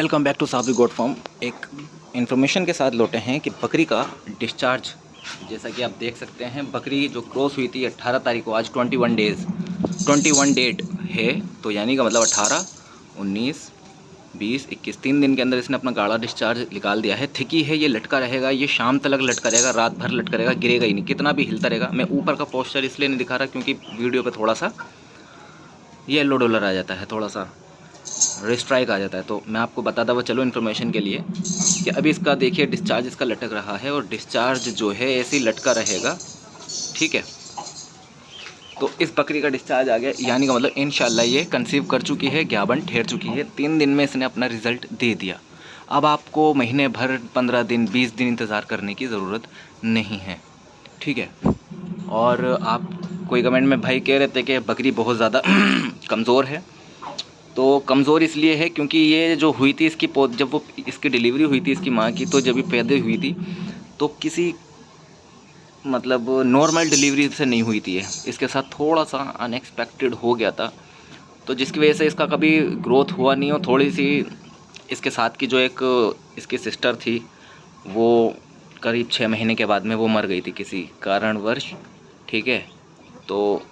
Welcome back to Sabri goat farm. एक information के साथ लौटे हैं कि बकरी का डिस्चार्ज, जैसा कि आप देख सकते हैं, बकरी जो क्रॉस हुई थी 18 तारीख को, आज 21 डेट है, तो यानी का मतलब 18, 19, 20, 21 3 दिन के अंदर इसने अपना गाढ़ा डिस्चार्ज निकाल दिया है। थिकी है, ये लटका रहेगा, ये शाम तक लटका रहेगा, रात भर लटका रहेगा, गिरेगा ही नहीं, कितना भी हिलता रहेगा। मैं ऊपर का पोस्चर इसलिए नहीं दिखा रहा क्योंकि वीडियो पर थोड़ा सा येलो डॉलर आ जाता है, थोड़ा सा रिस्ट्राइक आ जाता है। तो मैं आपको बताता हुआ चलो इन्फॉर्मेशन के लिए कि अभी इसका देखिए डिस्चार्ज इसका लटक रहा है और डिस्चार्ज जो है ऐसे ही लटका रहेगा, ठीक है। तो इस बकरी का डिस्चार्ज आ गया, यानी का मतलब इंशाल्लाह ये कंसीव कर चुकी है, ग्याबन ठहर चुकी है, 3 दिन में इसने अपना रिज़ल्ट दे दिया। अब आपको महीने भर, 15 दिन, 20 दिन इंतज़ार करने की ज़रूरत नहीं है, ठीक है। और आप कोई कमेंट में भाई कह रहे थे कि बकरी बहुत ज़्यादा कमज़ोर है, तो कमज़ोर इसलिए है क्योंकि ये जो हुई थी इसकी जब वो इसकी डिलीवरी हुई थी इसकी माँ की, तो जब ये पैदा हुई थी तो किसी मतलब नॉर्मल डिलीवरी से नहीं हुई थी। इसके साथ थोड़ा सा अनएक्सपेक्टेड हो गया था, तो जिसकी वजह से इसका कभी ग्रोथ हुआ नहीं। और थोड़ी सी इसके साथ की जो एक इसकी सिस्टर थी, वो करीब 6 महीने के बाद में वो मर गई थी किसी कारणवश, ठीक है। तो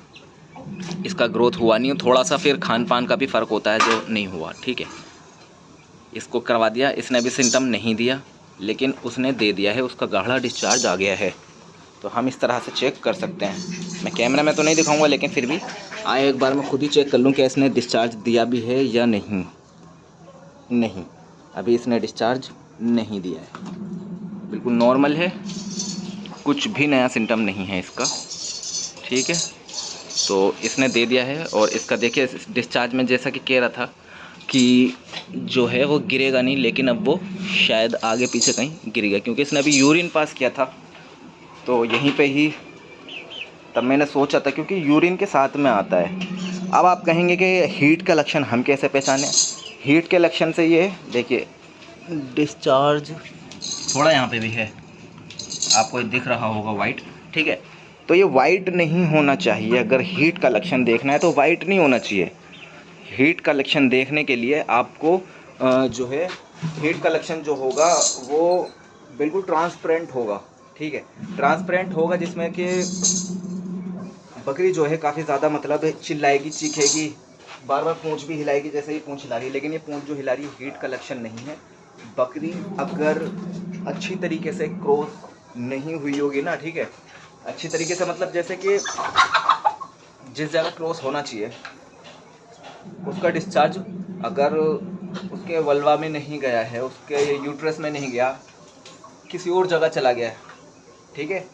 इसका ग्रोथ हुआ नहीं, थोड़ा सा फिर खान पान का भी फ़र्क होता है जो नहीं हुआ, ठीक है। इसको करवा दिया, इसने अभी सिम्टम नहीं दिया, लेकिन उसने दे दिया है, उसका गाढ़ा डिस्चार्ज आ गया है। तो हम इस तरह से चेक कर सकते हैं। मैं कैमरा में तो नहीं दिखाऊंगा, लेकिन फिर भी आए एक बार मैं खुद ही चेक कर लूँ कि इसने डिस्चार्ज दिया भी है या नहीं। नहीं, अभी इसने डिस्चार्ज नहीं दिया है, बिल्कुल नॉर्मल है, कुछ भी नया सिम्टम नहीं है इसका, ठीक है। तो इसने दे दिया है और इसका देखिए डिस्चार्ज में जैसा कि कह रहा था कि जो है वो गिरेगा नहीं, लेकिन अब वो शायद आगे पीछे कहीं गिर गया, क्योंकि इसने अभी यूरिन पास किया था तो यहीं पे ही, तब मैंने सोचा था क्योंकि यूरिन के साथ में आता है। अब आप कहेंगे कि हीट का लक्षण हम कैसे पहचानें। हीट के लक्षण से ये देखिए डिस्चार्ज थोड़ा यहाँ पे भी है, आपको दिख रहा होगा वाइट, ठीक है। तो ये वाइट नहीं होना चाहिए, अगर हीट का लक्षण देखना है तो वाइट नहीं होना चाहिए। हीट का लक्षण देखने के लिए आपको जो है हीट का लक्षण जो होगा वो बिल्कुल ट्रांसपेरेंट होगा, ठीक है। ट्रांसपेरेंट होगा जिसमें कि बकरी जो है काफ़ी ज़्यादा मतलब चिल्लाएगी, चीखेगी, बार बार पूंछ भी हिलाएगी, जैसे ये पूंछ हिला रही है, लेकिन ये पूंछ जो हिला रही है हीट का लक्षण नहीं है। बकरी अगर अच्छी तरीके से क्रॉस नहीं हुई होगी ना, ठीक है, अच्छी तरीके से मतलब जैसे कि जिस जगह क्रॉस होना चाहिए उसका डिस्चार्ज अगर उसके वल्वा में नहीं गया है, उसके यूट्रस में नहीं गया, किसी और जगह चला गया है, ठीक है,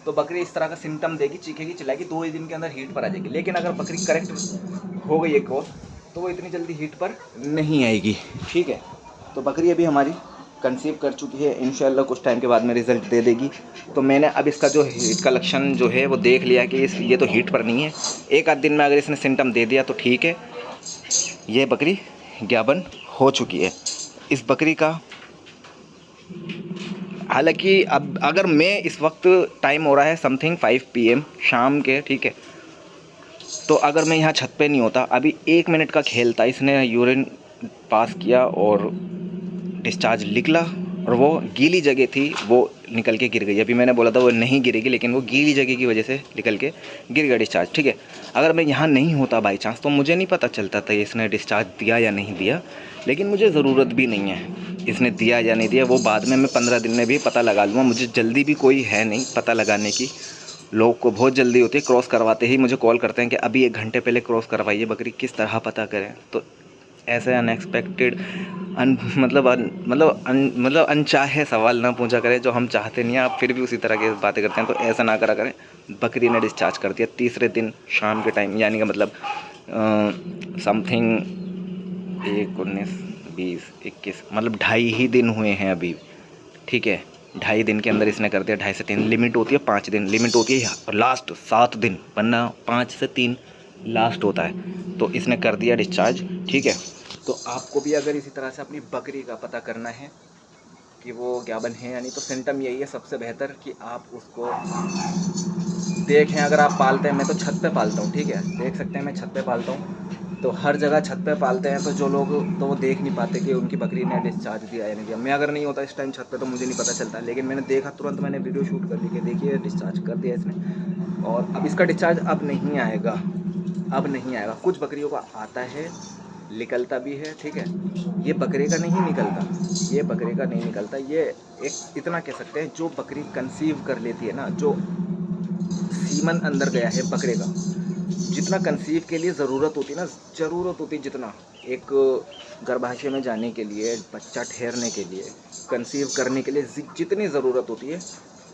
तो बकरी इस तरह का सिम्टम देगी, चीखेगी, चिल्लाएगी, 2 ही दिन के अंदर हीट पर आ जाएगी। लेकिन अगर बकरी करेक्ट हो गई है क्रॉस तो वो इतनी जल्दी हीट पर नहीं आएगी, ठीक है। तो बकरी अभी हमारी कंसीव कर चुकी है, इंशाल्लाह कुछ टाइम के बाद में रिज़ल्ट दे देगी। तो मैंने अब इसका जो हीट का लक्षण जो है वो देख लिया कि ये तो हीट पर नहीं है। एक आध दिन में अगर इसने सिम्टम दे दिया तो ठीक है, ये बकरी ग्याबन हो चुकी है। इस बकरी का हालांकि अब अगर मैं इस वक्त टाइम हो रहा है समथिंग 5 PM शाम के, ठीक है, तो अगर मैं यहाँ छत पे नहीं होता, अभी 1 मिनट का खेल था, इसने यूरिन पास किया और डिस्चार्ज निकला, और वो गीली जगह थी, वो निकल के गिर गई। अभी मैंने बोला था वो नहीं गिरेगी, लेकिन वो गीली जगह की वजह से निकल के गिर गया डिस्चार्ज, ठीक है। अगर मैं यहाँ नहीं होता बाई चांस तो मुझे नहीं पता चलता था इसने डिस्चार्ज दिया या नहीं दिया, लेकिन मुझे ज़रूरत भी नहीं है इसने दिया या नहीं दिया, वो बाद में मैं 15 दिन में भी पता लगा लूँगा। मुझे जल्दी भी कोई है नहीं पता लगाने की, लोग को बहुत जल्दी होती है, क्रॉस करवाते ही मुझे कॉल करते हैं कि अभी 1 घंटे पहले क्रॉस करवाइए बकरी, किस तरह पता करें। तो ऐसे अनएक्सपेक्टेड मतलब अनचाहे सवाल ना पूछा करें जो हम चाहते नहीं हैं, आप फिर भी उसी तरह की बातें करते हैं, तो ऐसा ना करा करें। बकरी ने डिस्चार्ज कर दिया तीसरे दिन शाम के टाइम, यानी कि मतलब समथिंग 1, 19, 20, 21 मतलब 2.5 ही दिन हुए हैं अभी, ठीक है। 2.5 दिन के अंदर इसने कर दिया, 2.5 से 3 लिमिट होती है, 5 दिन लिमिट होती है, और लास्ट 7 दिन, वरना 5 से 3 लास्ट होता है। तो इसने कर दिया डिस्चार्ज, ठीक है। तो आपको भी अगर इसी तरह से अपनी बकरी का पता करना है कि वो ग्याबन है या नहीं, तो सिम्टम यही है सबसे बेहतर कि आप उसको देखें। अगर आप पालते हैं, मैं तो छत पे पालता हूँ, ठीक है, देख सकते हैं मैं छत पे पालता हूँ, तो हर जगह छत पे पालते हैं, तो जो लोग तो वो देख नहीं पाते कि उनकी बकरी ने डिस्चार्ज दिया या नहीं दिया। मैं अगर नहीं होता इस टाइम छत पे तो मुझे नहीं पता चलता, लेकिन मैंने देखा तुरंत, मैंने वीडियो शूट कर ली कि देखिए डिस्चार्ज कर दिया इसने। और अब इसका डिस्चार्ज अब नहीं आएगा, अब नहीं आएगा। कुछ बकरियों का आता है, निकलता भी है, ठीक है। ये बकरे का नहीं निकलता, ये बकरे का नहीं निकलता। ये एक इतना कह सकते हैं, जो बकरी कंसीव कर लेती है ना, जो सीमन अंदर गया है बकरे का, जितना कंसीव के लिए ज़रूरत होती है ना, ज़रूरत होती है जितना एक गर्भाशय में जाने के लिए, बच्चा ठहरने के लिए, कंसीव करने के लिए जितनी ज़रूरत होती है,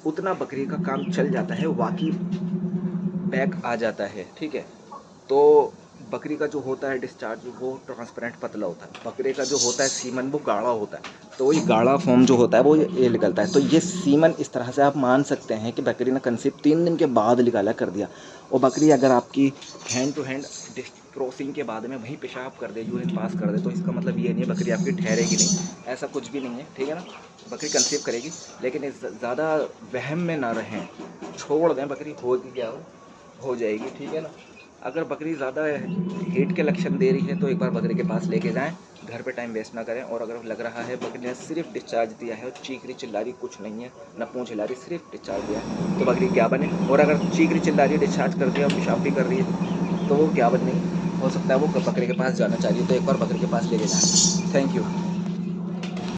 उतना बकरी का काम चल जाता है, बाकी बैक आ जाता है, ठीक है। तो बकरी का जो होता है डिस्चार्ज, वो ट्रांसपेरेंट पतला होता है। बकरे का जो होता है सीमन, वो गाढ़ा होता है। तो ये गाढ़ा फॉर्म जो होता है वो ये निकलता है। तो ये सीमन इस तरह से आप मान सकते हैं कि बकरी ने कंसीव 3 दिन के बाद निकाला कर दिया। और बकरी अगर आपकी हैंड टू हैंड क्रॉसिंग के बाद में वहीं पेशाब कर दे, यूरिन पास कर दे, तो इसका मतलब ये नहीं है बकरी आपकी ठहरेगी नहीं, ऐसा कुछ भी नहीं है, ठीक है ना। बकरी कंसीव करेगी, लेकिन ज़्यादा वहम में ना रहें, छोड़ दें बकरी, होगी क्या हो जाएगी, ठीक है ना। अगर बकरी ज़्यादा हीट के लक्षण दे रही है तो एक बार बकरी के पास लेके जाएं, घर पे टाइम वेस्ट ना करें। और अगर लग रहा है बकरी ने सिर्फ डिस्चार्ज दिया है और चीख चिल्ला रही, कुछ नहीं है, न पूंछ हिला रही, सिर्फ डिस्चार्ज दिया है, तो बकरी क्या बने। और अगर चीख चिल्ला रही है, डिस्चार्ज कर दिया और पेशाब भी कर रही है, तो वो क्या बने, हो सकता है वो बकरी के पास जाना चाहिए। तो एक बार बकरी के पास लेके जाएं। Thank you.